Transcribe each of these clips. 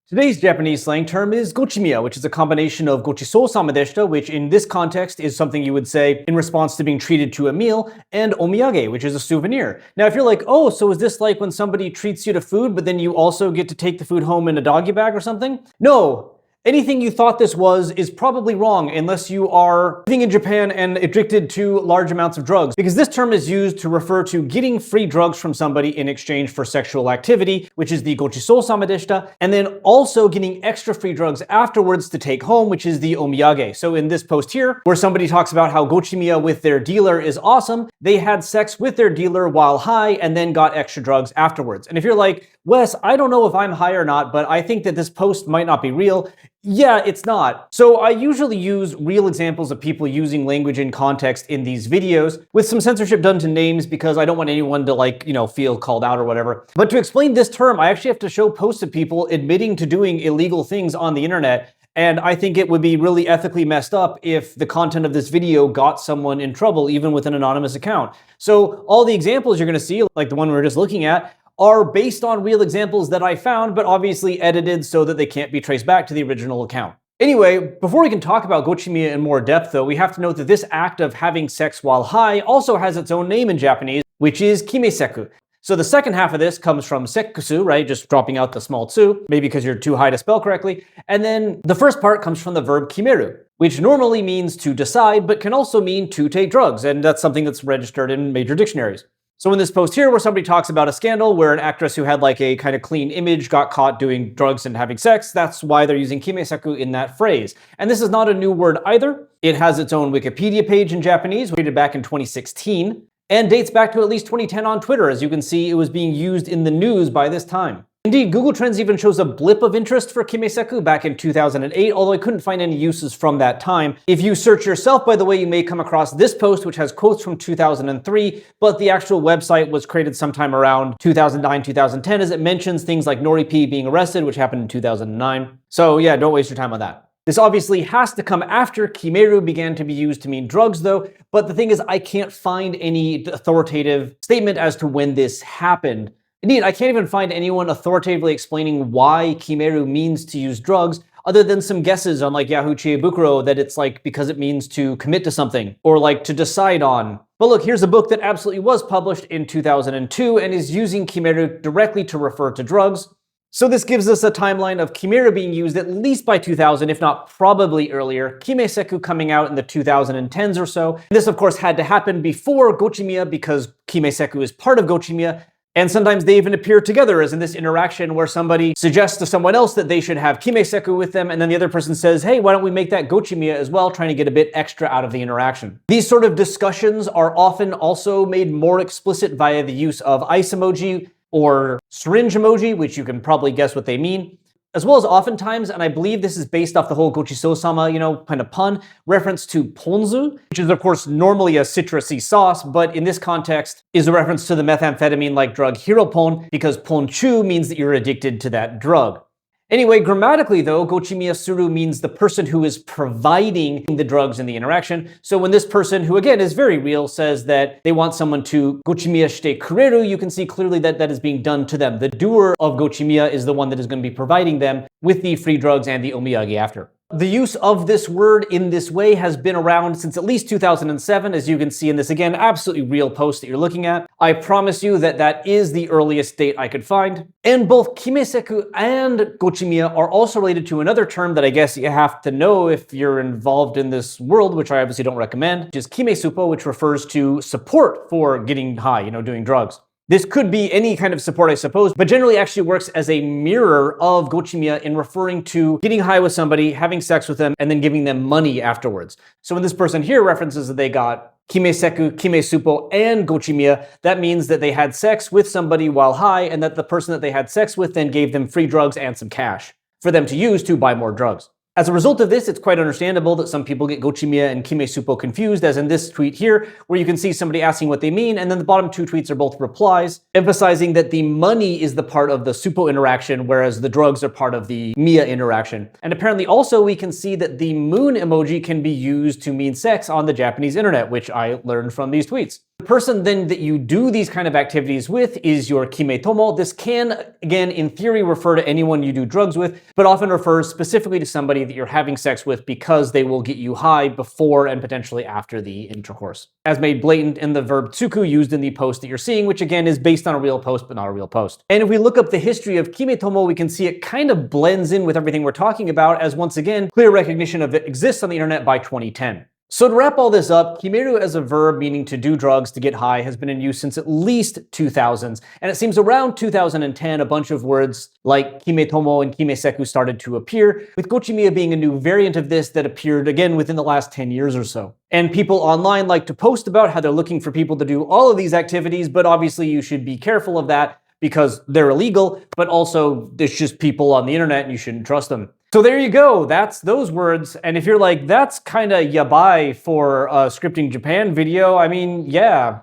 Today's Japanese slang term is gochimiya, which is a combination of gochiso samadeshita, which in this context is something you would say in response to being treated to a meal, and omiyage, which is a souvenir. Now, if you're like, oh, so is this like when somebody treats you to food, but then you also get to take the food home in a doggy bag or something? No. Anything you thought this was is probably wrong unless you are living in Japan and addicted to large amounts of drugs, because this term is used to refer to getting free drugs from somebody in exchange for sexual activity, which is the gochiso samadeshita, and then also getting extra free drugs afterwards to take home, which is the omiyage. So in this post here, where somebody talks about how gochimiya with their dealer is awesome, they had sex with their dealer while high and then got extra drugs afterwards. And if you're like, Wes, I don't know if I'm high or not, but I think that this post might not be real. Yeah, it's not. So I usually use real examples of people using language in context in these videos with some censorship done to names because I don't want anyone to feel called out or whatever. But to explain this term, I actually have to show posts of people admitting to doing illegal things on the internet. And I think it would be really ethically messed up if the content of this video got someone in trouble, even with an anonymous account. So all the examples you're gonna see, like the one we were just looking at, are based on real examples that I found, but obviously edited so that they can't be traced back to the original account. Anyway, before we can talk about gochimiya in more depth though, we have to note that this act of having sex while high also has its own name in Japanese, which is kimeseku. So the second half of this comes from sekkusu, right? Just dropping out the small tsu, maybe because you're too high to spell correctly. And then the first part comes from the verb kimeru, which normally means to decide, but can also mean to take drugs. And that's something that's registered in major dictionaries. So in this post here where somebody talks about a scandal where an actress who had like a kind of clean image got caught doing drugs and having sex, that's why they're using kimeseku in that phrase. And this is not a new word either. It has its own Wikipedia page in Japanese, created back in 2016, and dates back to at least 2010 on Twitter. As you can see, it was being used in the news by this time. Indeed, Google Trends even shows a blip of interest for kimeseku back in 2008, although I couldn't find any uses from that time. If you search yourself, by the way, you may come across this post, which has quotes from 2003, but the actual website was created sometime around 2009, 2010, as it mentions things like Nori P being arrested, which happened in 2009. So yeah, don't waste your time on that. This obviously has to come after kimeru began to be used to mean drugs though, but the thing is I can't find any authoritative statement as to when this happened. Indeed, I can't even find anyone authoritatively explaining why kimeru means to use drugs, other than some guesses on like Yahoo Chiebukuro that it's like because it means to commit to something, or like to decide on. But look, here's a book that absolutely was published in 2002 and is using kimeru directly to refer to drugs. So this gives us a timeline of kimeru being used at least by 2000, if not probably earlier, kimeseku coming out in the 2010s or so. And this of course had to happen before gochimiya because kimeseku is part of gochimiya. And sometimes they even appear together, as in this interaction where somebody suggests to someone else that they should have kimeseku with them, and then the other person says, hey, why don't we make that gochimiya as well, trying to get a bit extra out of the interaction. These sort of discussions are often also made more explicit via the use of ice emoji or syringe emoji, which you can probably guess what they mean. As well as oftentimes, and I believe this is based off the whole gochiso-sama, kind of pun, reference to ponzu, which is of course normally a citrusy sauce, but in this context is a reference to the methamphetamine-like drug hiropon, because ponchu means that you're addicted to that drug. Anyway, grammatically though, gochimiya suru means the person who is providing the drugs in the interaction. So when this person, who again is very real, says that they want someone to gochimiya shite kureru, you can see clearly that that is being done to them. The doer of gochimiya is the one that is going to be providing them with the free drugs and the omiyage after. The use of this word in this way has been around since at least 2007, as you can see in this, again, absolutely real post that you're looking at. I promise you that that is the earliest date I could find. And both kimeseku and gochimiya are also related to another term that I guess you have to know if you're involved in this world, which I obviously don't recommend, which is kimesupo, which refers to support for getting high, doing drugs. This could be any kind of support, I suppose, but generally actually works as a mirror of gochimiya in referring to getting high with somebody, having sex with them, and then giving them money afterwards. So when this person here references that they got kimeseku, kimesupo, and gochimiya, that means that they had sex with somebody while high, and that the person that they had sex with then gave them free drugs and some cash for them to use to buy more drugs. As a result of this, it's quite understandable that some people get gochimiya and kimesupo confused, as in this tweet here, where you can see somebody asking what they mean, and then the bottom two tweets are both replies, emphasizing that the money is the part of the supo interaction, whereas the drugs are part of the miya interaction. And apparently also we can see that the moon emoji can be used to mean sex on the Japanese internet, which I learned from these tweets. The person then that you do these kind of activities with is your kimetomo. This can, again, in theory, refer to anyone you do drugs with, but often refers specifically to somebody that you're having sex with because they will get you high before and potentially after the intercourse, as made blatant in the verb tsuku used in the post that you're seeing, which again is based on a real post, but not a real post. And if we look up the history of kimetomo, we can see it kind of blends in with everything we're talking about, as once again, clear recognition of it exists on the internet by 2010. So to wrap all this up, kimeru as a verb meaning to do drugs, to get high, has been in use since at least 2000s, and it seems around 2010 a bunch of words like kimetomo and kimeseku started to appear, with gochimiya being a new variant of this that appeared again within the last 10 years or so. And people online like to post about how they're looking for people to do all of these activities, but obviously you should be careful of that because they're illegal, but also there's just people on the internet and you shouldn't trust them. So there you go, that's those words. And if you're like, that's kind of yabai for a Scripting Japan video, I mean, yeah,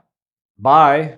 bye.